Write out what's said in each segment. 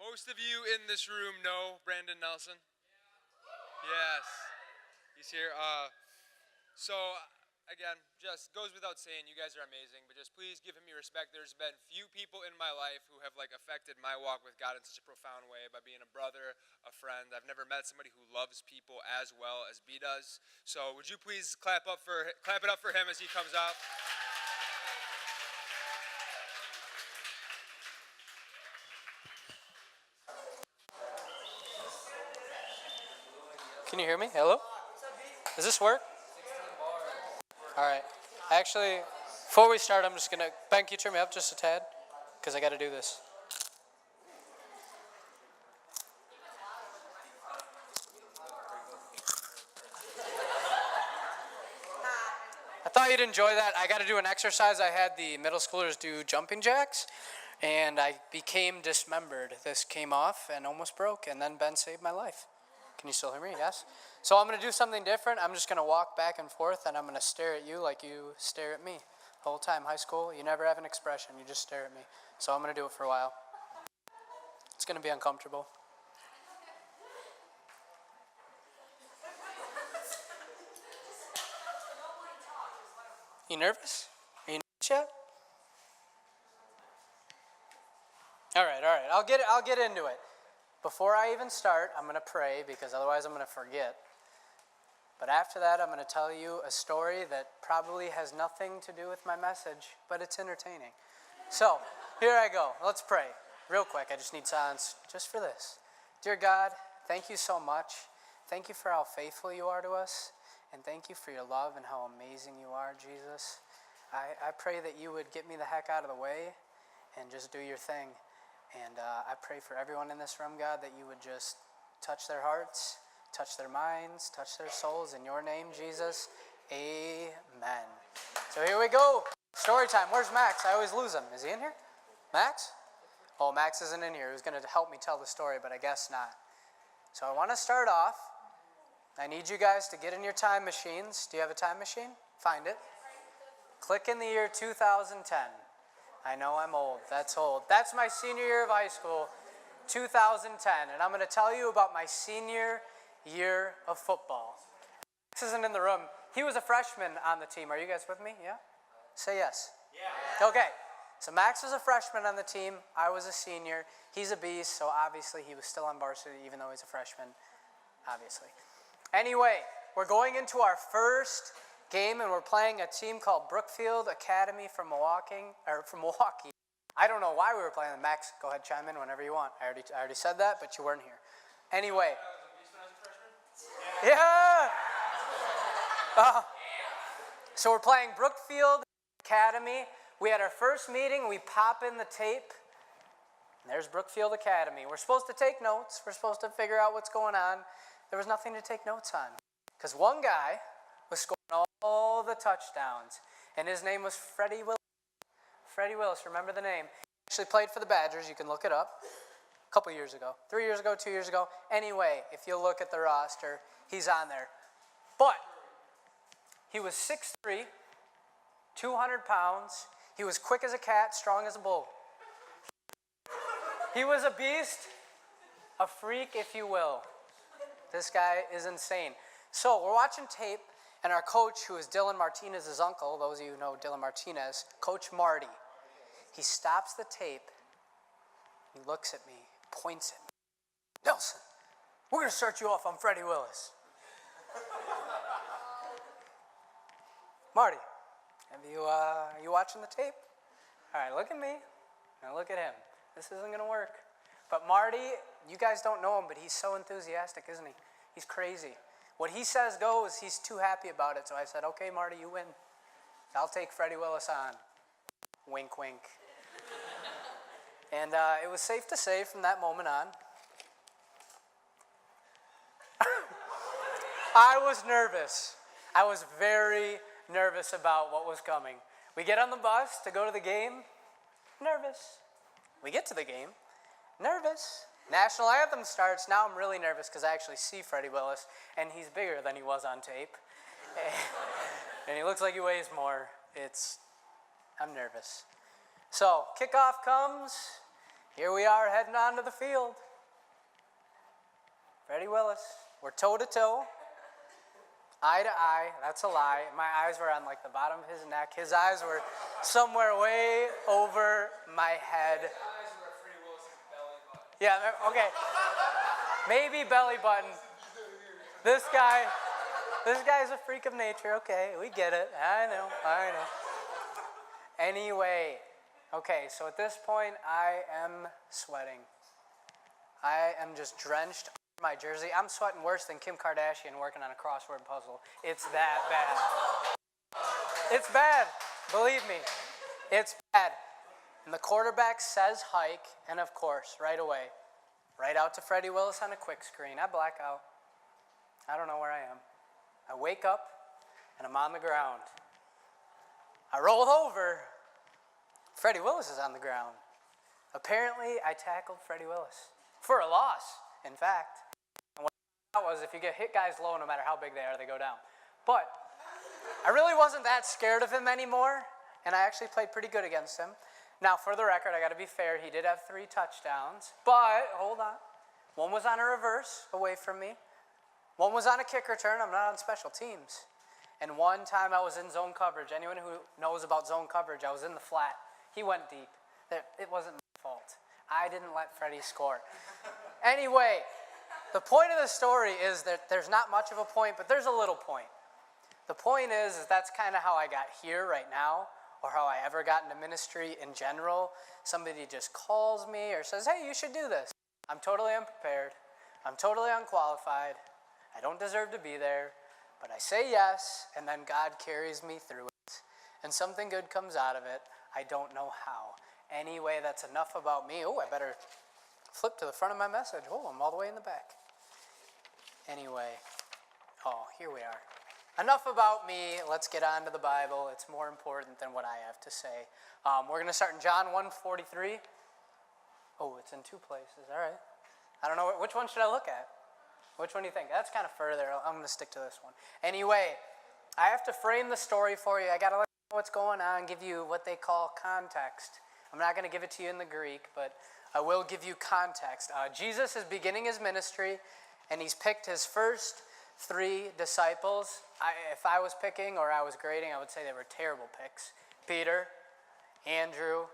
Most of you in this room know Brandon Nelson. Yes, he's here. Again, just goes without saying, you guys are amazing, but just please give him your respect. There's been few people in my life who have affected my walk with God in such a profound way by being a brother, a friend. I've never met somebody who loves people as well as B does. So would you please clap it up for him as he comes up? Can you hear me? Hello? Does this work? All right. Actually, before we start, I'm just going to, Ben, can you turn me up just a tad? Because I got to do this. I thought you'd enjoy that. I got to do an exercise. I had the middle schoolers do jumping jacks, and I became dismembered. This came off and almost broke, and then Ben saved my life. Can you still hear me? Yes? So I'm going to do something different. I'm just going to walk back and forth, and I'm going to stare at you like you stare at me. The whole time, high school, you never have an expression. You just stare at me. So I'm going to do it for a while. It's going to be uncomfortable. You nervous? Are you nervous yet? All right. I'll get into it. Before I even start, I'm going to pray because otherwise I'm going to forget. But after that, I'm going to tell you a story that probably has nothing to do with my message, but it's entertaining. So, here I go. Let's pray. Real quick, I just need silence just for this. Dear God, thank you so much. Thank you for how faithful you are to us. And thank you for your love and how amazing you are, Jesus. I pray that you would get me the heck out of the way and just do your thing. And I pray for everyone in this room, God, that you would just touch their hearts, touch their minds, touch their souls. In your name, Jesus, amen. So here we go. Story time. Where's Max? I always lose him. Is he in here? Max? Oh, Max isn't in here. He was going to help me tell the story, but I guess not. So I want to start off. I need you guys to get in your time machines. Do you have a time machine? Find it. Click in the year 2010. I know I'm old. That's old. That's my senior year of high school, 2010. And I'm going to tell you about my senior year of football. Max isn't in the room. He was a freshman on the team. Are you guys with me? Yeah? Say yes. Yeah. Okay. So Max was a freshman on the team. I was a senior. He's a beast, so obviously he was still on varsity even though he's a freshman, obviously. Anyway, we're going into our first game, and we're playing a team called Brookfield Academy from Milwaukee. I don't know why we were playing them. Max, go ahead, chime in whenever you want. I already said that, but you weren't here. Anyway. Yeah! So we're playing Brookfield Academy. We had our first meeting. We pop in the tape. And there's Brookfield Academy. We're supposed to take notes. We're supposed to figure out what's going on. There was nothing to take notes on. Because one guy was scoring all the touchdowns. And his name was Freddie Willis. Freddie Willis, remember the name. He actually played for the Badgers. You can look it up. A couple years ago. 3 years ago, 2 years ago. Anyway, if you look at the roster, he's on there. But he was 6'3", 200 pounds. He was quick as a cat, strong as a bull. He was a beast, a freak, if you will. This guy is insane. So we're watching tape, and our coach, who is Dylan Martinez's uncle, those of you who know Dylan Martinez, Coach Marty, he stops the tape, he looks at me, points at me. Nelson, we're going to start you off on Freddie Willis. Marty, are you watching the tape? All right, look at me. Now look at him. This isn't going to work. But Marty, you guys don't know him, but he's so enthusiastic, isn't he? He's crazy. What he says goes. He's too happy about it. So I said, okay, Marty, you win. I'll take Freddie Willis on. Wink, wink. And it was safe to say from that moment on, I was nervous. I was very nervous about what was coming. We get on the bus to go to the game. Nervous. We get to the game. Nervous. National anthem starts. Now I'm really nervous because I actually see Freddie Willis, and he's bigger than he was on tape. And he looks like he weighs more. I'm nervous. So kickoff comes, Here we are heading onto the field. Freddie Willis. We're toe to toe. Eye to eye. That's a lie. My eyes were on like the bottom of his neck. His eyes were somewhere way over my head. His eyes were at Freddie Willis's belly button. Yeah, okay. Maybe belly button. This guy's a freak of nature. Okay, we get it. I know. Anyway, okay, so at this point, I am sweating. I am just drenched in my jersey. I'm sweating worse than Kim Kardashian working on a crossword puzzle. It's that bad. It's bad. Believe me. It's bad. And the quarterback says hike, and of course, right away, right out to Freddie Willis on a quick screen. I black out. I don't know where I am. I wake up, and I'm on the ground. I roll over. Freddie Willis is on the ground. Apparently, I tackled Freddie Willis for a loss, in fact. And what I thought was if you get hit guys low, no matter how big they are, they go down. But I really wasn't that scared of him anymore, and I actually played pretty good against him. Now, for the record, I got to be fair. He did have 3 touchdowns, but hold on. One was on a reverse away from me. One was on a kick return. I'm not on special teams. And one time I was in zone coverage. Anyone who knows about zone coverage, I was in the flat. He went deep. It wasn't my fault. I didn't let Freddie score. Anyway, the point of the story is that there's not much of a point, but there's a little point. The point is that's kind of how I got here right now, or how I ever got into ministry in general. Somebody just calls me or says, hey, you should do this. I'm totally unprepared. I'm totally unqualified. I don't deserve to be there. But I say yes, and then God carries me through it. And something good comes out of it. I don't know how. Anyway, that's enough about me. Oh, I better flip to the front of my message. Oh, I'm all the way in the back. Anyway, here we are. Enough about me. Let's get on to the Bible. It's more important than what I have to say. We're going to start in John 1:43. Oh, it's in 2 places. All right. I don't know. Which one should I look at? Which one do you think? That's kind of further. I'm going to stick to this one. Anyway, I have to frame the story for you. I got to let you know what's going on, give you what they call context. I'm not going to give it to you in the Greek, but I will give you context. Jesus is beginning his ministry, and he's picked his first 3 disciples. If I was picking or I was grading, I would say they were terrible picks. Peter, Andrew,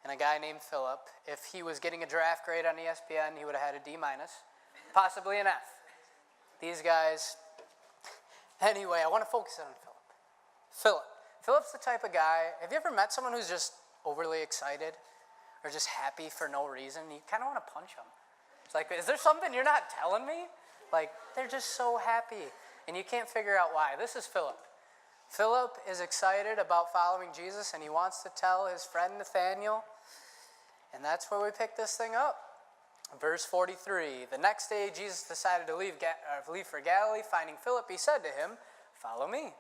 and a guy named Philip. If he was getting a draft grade on ESPN, he would have had a D-, possibly an F. These guys. Anyway, I want to focus on Philip. Philip's the type of guy, have you ever met someone who's just overly excited or just happy for no reason? You kind of want to punch them. It's like, is there something you're not telling me? Like, they're just so happy, and you can't figure out why. This is Philip. Philip is excited about following Jesus, and he wants to tell his friend Nathaniel, and that's where we pick this thing up. Verse 43, the next day Jesus decided to leave for Galilee. Finding Philip, he said to him, follow me.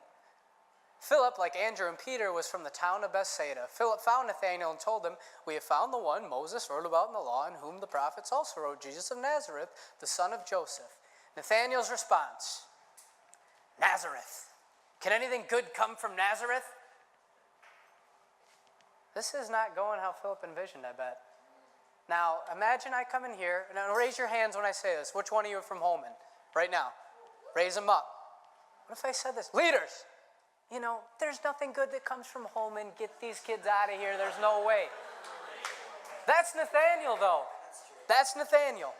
Philip, like Andrew and Peter, was from the town of Bethsaida. Philip found Nathanael and told him, we have found the one Moses wrote about in the law, and whom the prophets also wrote, Jesus of Nazareth, the son of Joseph. Nathanael's response, Nazareth. Can anything good come from Nazareth? This is not going how Philip envisioned, I bet. Now, imagine I come in here, and raise your hands when I say this. Which one of you are from Holman? Right now. Raise them up. What if I said this? Leaders, there's nothing good that comes from Holman. Get these kids out of here. There's no way. That's Nathaniel, though. That's Nathaniel.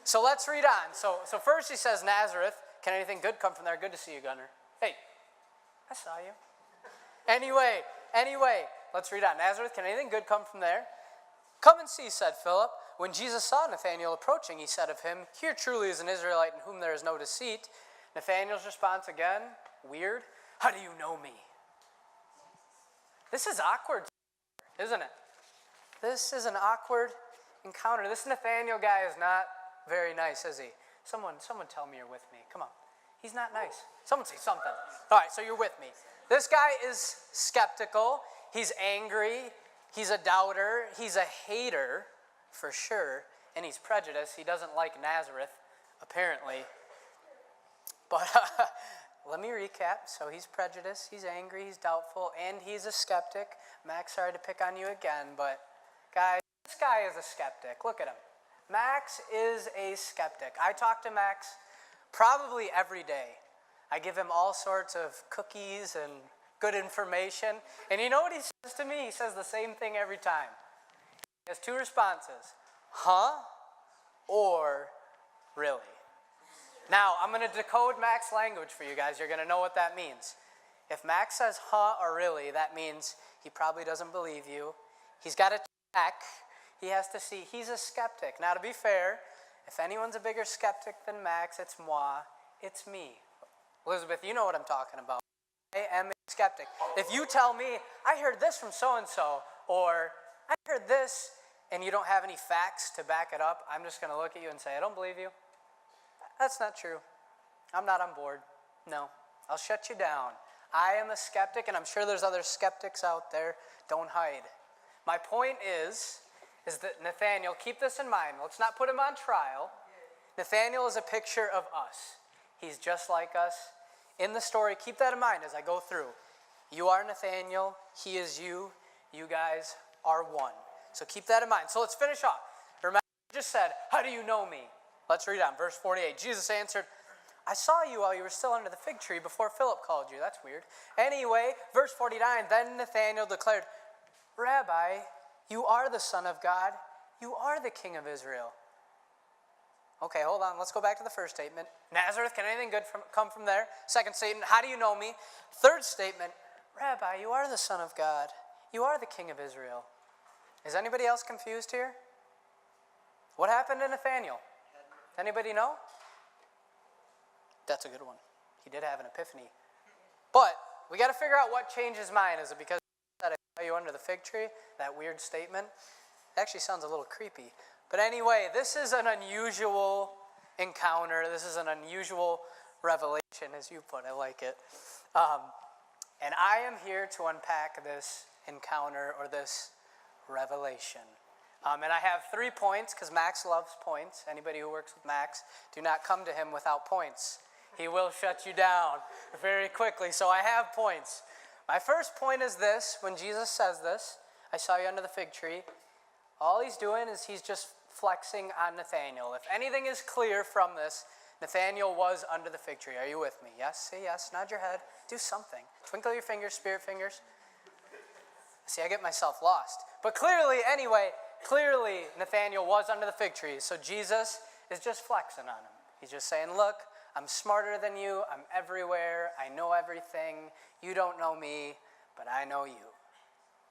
So let's read on. So first he says, Nazareth. Can anything good come from there? Good to see you, Gunner. Hey, I saw you. Anyway, let's read on. Nazareth, can anything good come from there? Come and see, said Philip. When Jesus saw Nathanael approaching, he said of him, here truly is an Israelite in whom there is no deceit. Nathanael's response again, weird. How do you know me? This is awkward, isn't it? This is an awkward encounter. This Nathanael guy is not very nice, is he? Someone tell me you're with me. Come on. He's not nice. Someone say something. All right, so you're with me. This guy is skeptical. He's angry. He's a doubter. He's a hater, for sure. And he's prejudiced. He doesn't like Nazareth, apparently. But let me recap. So he's prejudiced. He's angry. He's doubtful. And he's a skeptic. Max, sorry to pick on you again. But guys, This guy is a skeptic. Look at him. Max is a skeptic. I talk to Max probably every day. I give him all sorts of cookies and good information. And you know what he says to me? He says the same thing every time. He has two responses. Huh? Or really? Now, I'm going to decode Max language for you guys. You're going to know what that means. If Max says huh or really, that means he probably doesn't believe you. He's got to check. He has to see. He's a skeptic. Now, to be fair, if anyone's a bigger skeptic than Max, it's moi. It's me. Elizabeth, you know what I'm talking about. I am a skeptic. If you tell me, I heard this from so-and-so, or I heard this, and you don't have any facts to back it up, I'm just going to look at you and say, I don't believe you. That's not true. I'm not on board. No, I'll shut you down. I am a skeptic, and I'm sure there's other skeptics out there. Don't hide. My point is that Nathaniel, keep this in mind. Let's not put him on trial. Nathaniel is a picture of us. He's just like us. In the story, keep that in mind as I go through. You are Nathaniel. He is you. You guys are one. So keep that in mind. So let's finish off. Remember, I just said, how do you know me? Let's read on. Verse 48. Jesus answered, I saw you while you were still under the fig tree before Philip called you. That's weird. Anyway, verse 49. Then Nathanael declared, Rabbi, you are the Son of God. You are the King of Israel. Okay, hold on. Let's go back to the first statement. Nazareth, can anything good come from there? Second statement, how do you know me? Third statement, Rabbi, you are the Son of God. You are the King of Israel. Is anybody else confused here? What happened to Nathanael? Anybody know? That's a good one. He did have an epiphany. But we got to figure out what changed his mind. Is it because I saw you under the fig tree? That weird statement? It actually sounds a little creepy. But anyway, this is an unusual encounter. This is an unusual revelation, as you put it. I like it. And I am here to unpack this encounter or this revelation. And I have 3 points because Max loves points. Anybody who works with Max, do not come to him without points. He will shut you down very quickly. So I have points. My first point is this. When Jesus says this, I saw you under the fig tree. All he's doing is he's just flexing on Nathanael. If anything is clear from this, Nathanael was under the fig tree. Are you with me? Yes? Say yes. Nod your head. Do something. Twinkle your fingers, spirit fingers. See, I get myself lost. But clearly, Nathanael was under the fig tree. So Jesus is just flexing on him. He's just saying, look, I'm smarter than you. I'm everywhere. I know everything. You don't know me, but I know you.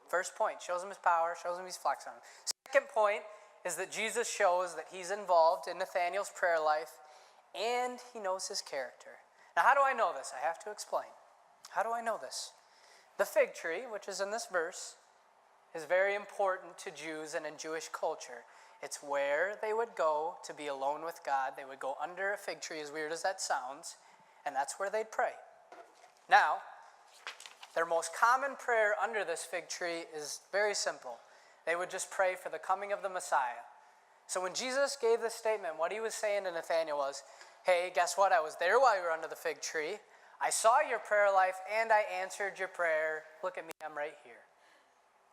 First point, shows him his power, shows him he's flexing on him. Second point is that Jesus shows that he's involved in Nathanael's prayer life and he knows his character. Now, how do I know this? I have to explain. How do I know this? The fig tree, which is in this verse, is very important to Jews and in Jewish culture. It's where they would go to be alone with God. They would go under a fig tree, as weird as that sounds, and that's where they'd pray. Now, their most common prayer under this fig tree is very simple. They would just pray for the coming of the Messiah. So when Jesus gave this statement, what he was saying to Nathanael was, hey, guess what? I was there while you were under the fig tree. I saw your prayer life and I answered your prayer. Look at me, I'm right here.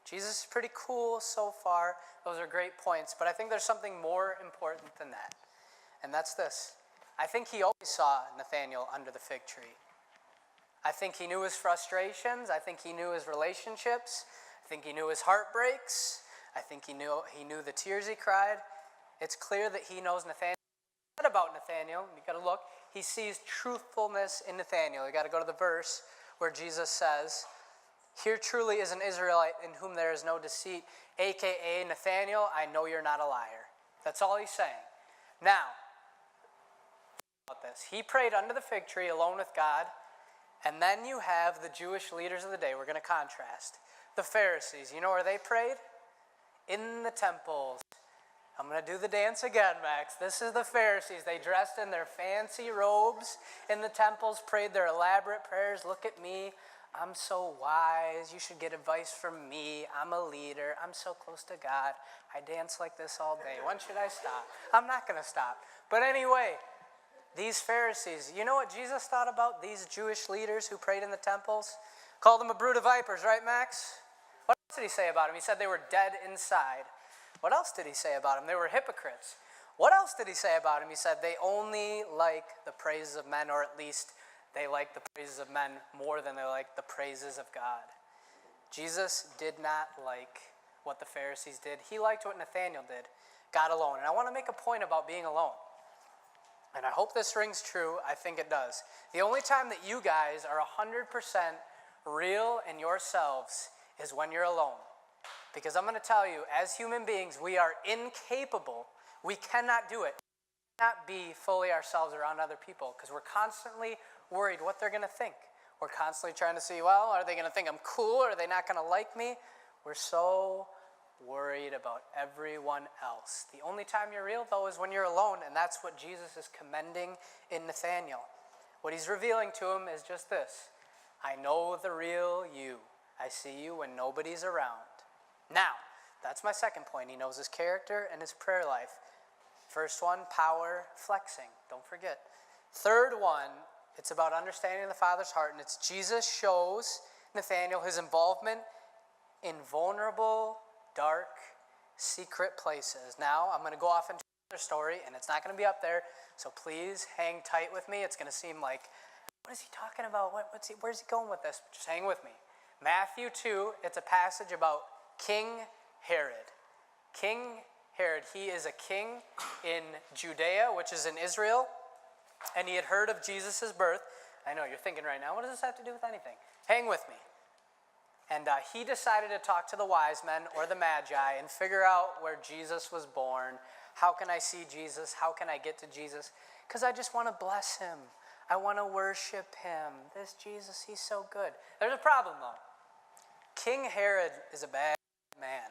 Jesus is pretty cool so far. Those are great points, but I think there's something more important than that. And that's this. I think he always saw Nathanael under the fig tree. I think he knew his frustrations. I think he knew his relationships. I think he knew his heartbreaks. I think he knew the tears he cried. It's clear that he knows Nathanael. What about Nathanael? You got to look. He sees truthfulness in Nathanael. You got to go to the verse where Jesus says, "Here truly is an Israelite in whom there is no deceit." AKA Nathanael, I know you're not a liar. That's all he's saying. Now, about this, he prayed under the fig tree alone with God. And then you have the Jewish leaders of the day. We're going to contrast. The Pharisees. You know where they prayed? In the temples. I'm going to do the dance again, Max. This is the Pharisees. They dressed in their fancy robes in the temples, prayed their elaborate prayers. Look at me. I'm so wise. You should get advice from me. I'm a leader. I'm so close to God. I dance like this all day. When should I stop? I'm not going to stop. But anyway, these Pharisees, you know what Jesus thought about these Jewish leaders who prayed in the temples? Called them a brood of vipers, right, Max? What else did he say about them? He said they were dead inside. What else did he say about them? They were hypocrites. What else did he say about them? He said they only like the praises of men, or at least they like the praises of men more than they like the praises of God. Jesus did not like what the Pharisees did. He liked what Nathanael did, God alone. And I want to make a point about being alone. And I hope this rings true. I think it does. The only time that you guys are 100% real in yourselves is when you're alone. Because I'm going to tell you, as human beings, we are incapable. We cannot do it. We cannot be fully ourselves around other people because we're constantly worried what they're going to think. We're constantly trying to see, well, are they going to think I'm cool? Are they not going to like me? We're so worried about everyone else. The only time you're real, though, is when you're alone, and that's what Jesus is commending in Nathanael. What he's revealing to him is just this. I know the real you. I see you when nobody's around. Now, that's my second point. He knows his character and his prayer life. First one, power flexing. Don't forget. Third one, it's about understanding the Father's heart, and it's Jesus shows Nathanael his involvement in vulnerable, dark, secret places. Now, I'm going to go off into another story, and it's not going to be up there, so please hang tight with me. It's going to seem like, what is he talking about? Where's he going with this? Just hang with me. Matthew 2, it's a passage about King Herod. King Herod, he is a king in Judea, which is in Israel, and he had heard of Jesus' birth. I know, you're thinking right now, what does this have to do with anything? Hang with me. And he decided to talk to the wise men or the magi and figure out where Jesus was born. How can I see Jesus? How can I get to Jesus? Because I just want to bless him. I want to worship him. This Jesus, he's so good. There's a problem, though. King Herod is a bad man.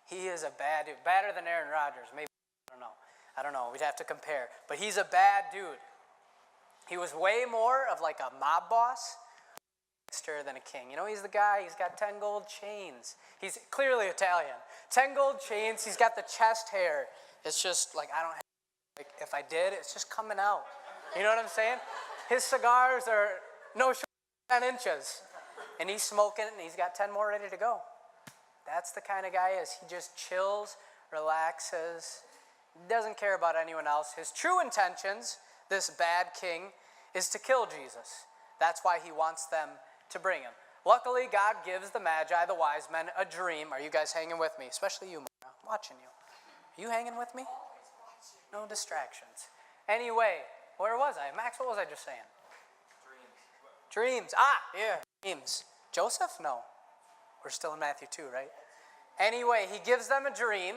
He is a bad dude. Badder than Aaron Rodgers. Maybe, I don't know. We'd have to compare. But he's a bad dude. He was way more of like a mob boss than a king. You know, he's the guy, he's got 10 gold chains. He's clearly Italian. 10 gold chains, he's got the chest hair. It's just like, I don't have, like, if I did, it's just coming out. You know what I'm saying? His cigars are no shorter than 10 inches. And he's smoking, and he's got 10 more ready to go. That's the kind of guy he is. He just chills, relaxes, doesn't care about anyone else. His true intentions, this bad king, is to kill Jesus. That's why he wants them to bring him. Luckily, God gives the magi, the wise men, a dream. Are you guys hanging with me? Especially you, Mara. I'm watching you. Are you hanging with me? No distractions. Anyway, where was I? Max, what was I just saying? Dreams. Yeah, dreams. Joseph? No. We're still in Matthew 2, right? Anyway, he gives them a dream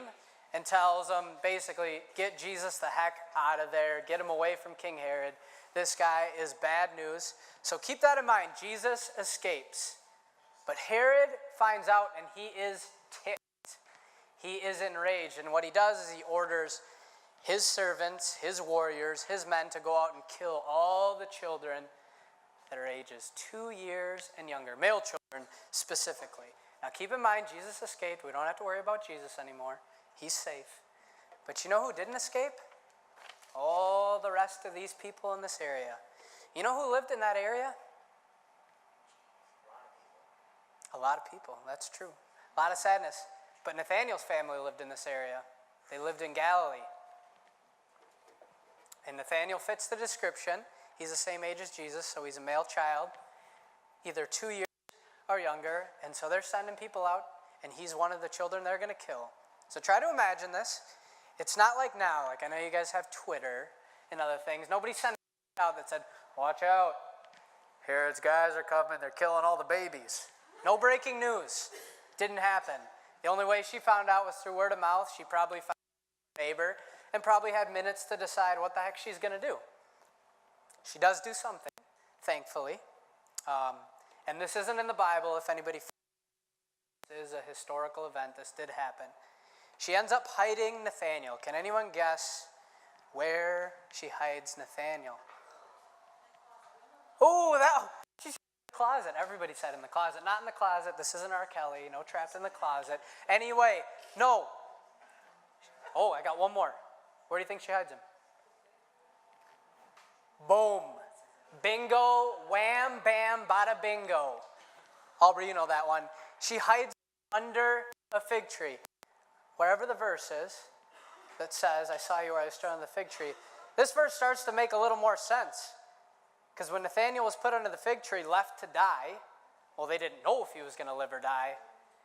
and tells them, basically, get Jesus the heck out of there. Get him away from King Herod. This guy is bad news. So keep that in mind. Jesus escapes. But Herod finds out, and he is ticked. He is enraged. And what he does is he orders his servants, his warriors, his men to go out and kill all the children that are ages 2 years and younger. Male children specifically. Now keep in mind, Jesus escaped. We don't have to worry about Jesus anymore. He's safe. But you know who didn't escape? All the rest of these people in this area. You know who lived in that area? A lot of people. That's true. A lot of sadness. But Nathanael's family lived in this area. They lived in Galilee. And Nathanael fits the description. He's the same age as Jesus, so he's a male child, either 2 years or younger. And so they're sending people out, and he's one of the children they're going to kill. So try to imagine this. It's not like now. Like, I know you guys have Twitter and other things. Nobody sent out that said, watch out. Herod's guys are coming. They're killing all the babies. No breaking news. Didn't happen. The only way she found out was through word of mouth. She probably found a neighbor and probably had minutes to decide what the heck she's going to do. She does do something, thankfully. And this isn't in the Bible. If anybody, this is a historical event. This did happen. She ends up hiding Nathanael. Can anyone guess where she hides Nathanael? Oh, she's in the closet. Everybody said in the closet. Not in the closet. This isn't R. Kelly. No trapped in the closet. Anyway, no. Oh, I got one more. Where do you think she hides him? Boom. Bingo. Wham, bam, bada, bingo. Aubrey, you know that one. She hides under a fig tree. wherever the verse is that says, I saw you where I was stood under the fig tree, this verse starts to make a little more sense. Because when Nathanael was put under the fig tree, left to die, well, they didn't know if he was going to live or die.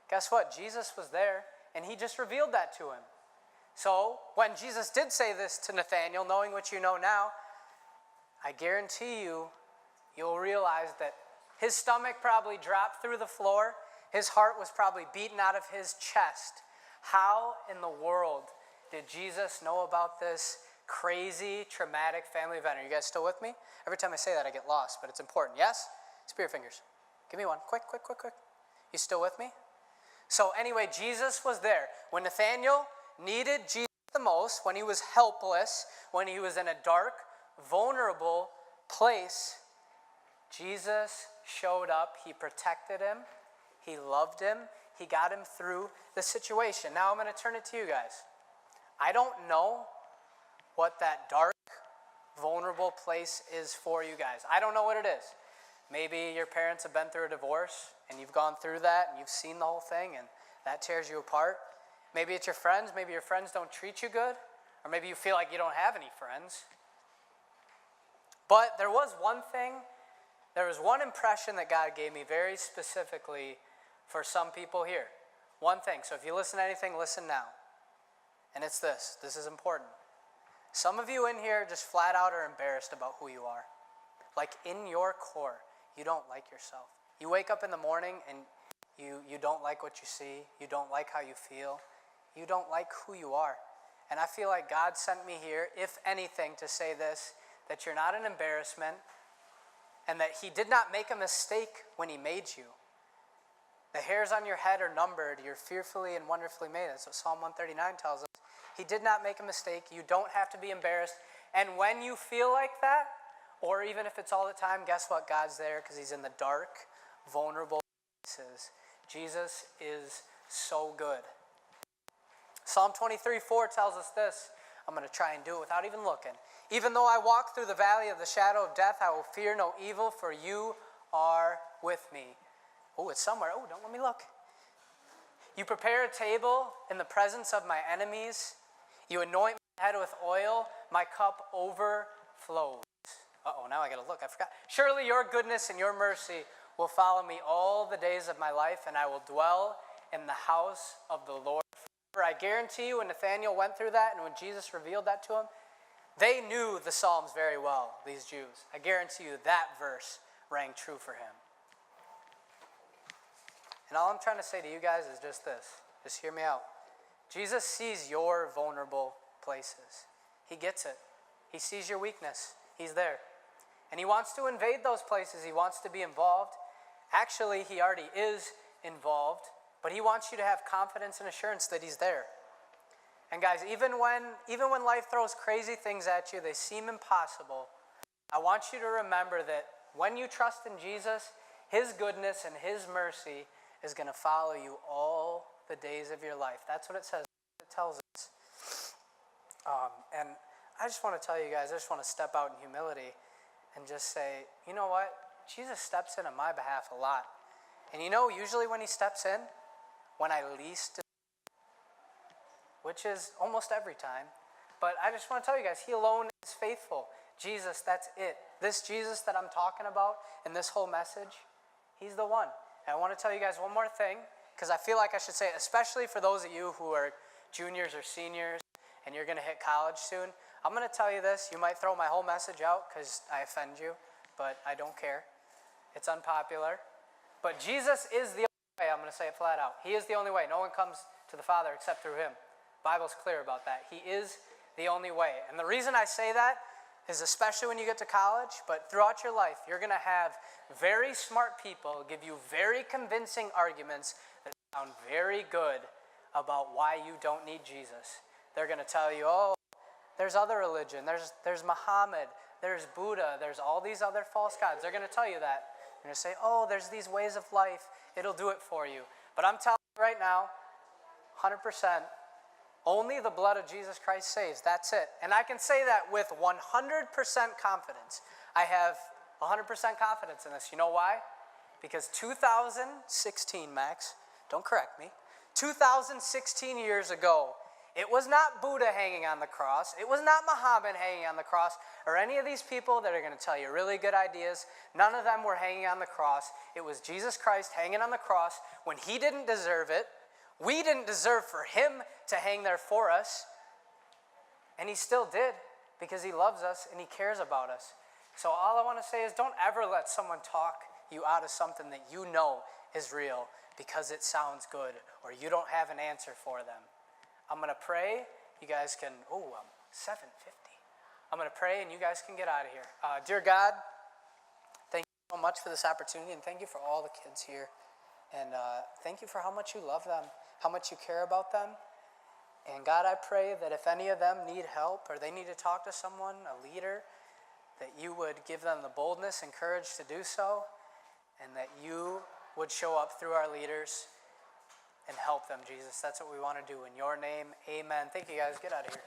Guess what? Jesus was there, and he just revealed that to him. So when Jesus did say this to Nathanael, knowing what you know now, I guarantee you, you'll realize that his stomach probably dropped through the floor. His heart was probably beaten out of his chest. How in the world did Jesus know about this crazy, traumatic family event? Are you guys still with me? Every time I say that, I get lost, but it's important. Yes? Spear fingers. Give me one. Quick. You still with me? So anyway, Jesus was there. When Nathanael needed Jesus the most, when he was helpless, when he was in a dark, vulnerable place, Jesus showed up. He protected him. He loved him. He got him through the situation. Now I'm going to turn it to you guys. I don't know what that dark, vulnerable place is for you guys. I don't know what it is. Maybe your parents have been through a divorce and you've gone through that and you've seen the whole thing and that tears you apart. Maybe it's your friends. Maybe your friends don't treat you good. Or maybe you feel like you don't have any friends. But there was one impression that God gave me very specifically for some people here. One thing. So if you listen to anything, listen now. And it's this. This is important. Some of you in here just flat out are embarrassed about who you are. Like in your core, you don't like yourself. You wake up in the morning and you don't like what you see. You don't like how you feel. You don't like who you are. And I feel like God sent me here, if anything, to say this, that you're not an embarrassment and that he did not make a mistake when he made you. The hairs on your head are numbered. You're fearfully and wonderfully made. That's what Psalm 139 tells us. He did not make a mistake. You don't have to be embarrassed. And when you feel like that, or even if it's all the time, guess what? God's there because he's in the dark, vulnerable places. Jesus is so good. Psalm 23:4 tells us this. I'm going to try and do it without even looking. Even though I walk through the valley of the shadow of death, I will fear no evil, for you are with me. Oh, it's somewhere. Oh, don't let me look. You prepare a table in the presence of my enemies. You anoint my head with oil. My cup overflows. Uh-oh, now I got to look. I forgot. Surely your goodness and your mercy will follow me all the days of my life, and I will dwell in the house of the Lord forever. I guarantee you when Nathanael went through that and when Jesus revealed that to him, they knew the Psalms very well, these Jews. I guarantee you that verse rang true for him. And all I'm trying to say to you guys is just this. Just hear me out. Jesus sees your vulnerable places. He gets it. He sees your weakness. He's there. And he wants to invade those places. He wants to be involved. Actually, he already is involved. But he wants you to have confidence and assurance that he's there. And guys, even when life throws crazy things at you, they seem impossible, I want you to remember that when you trust in Jesus, his goodness and his mercy is going to follow you all the days of your life. That's what it says. It tells us. And I just want to tell you guys, I just want to step out in humility and just say, you know what? Jesus steps in on my behalf a lot. And you know, usually when he steps in, when I least, which is almost every time. But I just want to tell you guys, he alone is faithful. Jesus, that's it. This Jesus that I'm talking about in this whole message, he's the one. And I want to tell you guys one more thing, because I feel like I should say it, especially for those of you who are juniors or seniors and you're going to hit college soon. I'm going to tell you this. You might throw my whole message out because I offend you, but I don't care. It's unpopular. But Jesus is the only way. I'm going to say it flat out. He is the only way. No one comes to the Father except through him. The Bible's clear about that. He is the only way. And the reason I say that is especially when you get to college, but throughout your life, you're going to have very smart people give you very convincing arguments that sound very good about why you don't need Jesus. They're going to tell you, oh, there's other religion. There's Muhammad. There's Buddha. There's all these other false gods. They're going to tell you that. They're going to say, oh, there's these ways of life. It'll do it for you. But I'm telling you right now, 100%, only the blood of Jesus Christ saves. That's it. And I can say that with 100% confidence. I have 100% confidence in this. You know why? Because 2016, Max, don't correct me. 2016 years ago, it was not Buddha hanging on the cross. It was not Muhammad hanging on the cross, or any of these people that are going to tell you really good ideas. None of them were hanging on the cross. It was Jesus Christ hanging on the cross when he didn't deserve it. We didn't deserve for him to hang there for us. And he still did, because he loves us and he cares about us. So all I want to say is, don't ever let someone talk you out of something that you know is real because it sounds good or you don't have an answer for them. I'm going to pray. You guys can, 7:50. I'm going to pray and you guys can get out of here. Dear God, thank you so much for this opportunity, and thank you for all the kids here. And thank you for how much you love them, how much you care about them. And God, I pray that if any of them need help or they need to talk to someone, a leader, that you would give them the boldness and courage to do so, and that you would show up through our leaders and help them, Jesus. That's what we want to do. In your name, amen. Thank you, guys. Get out of here.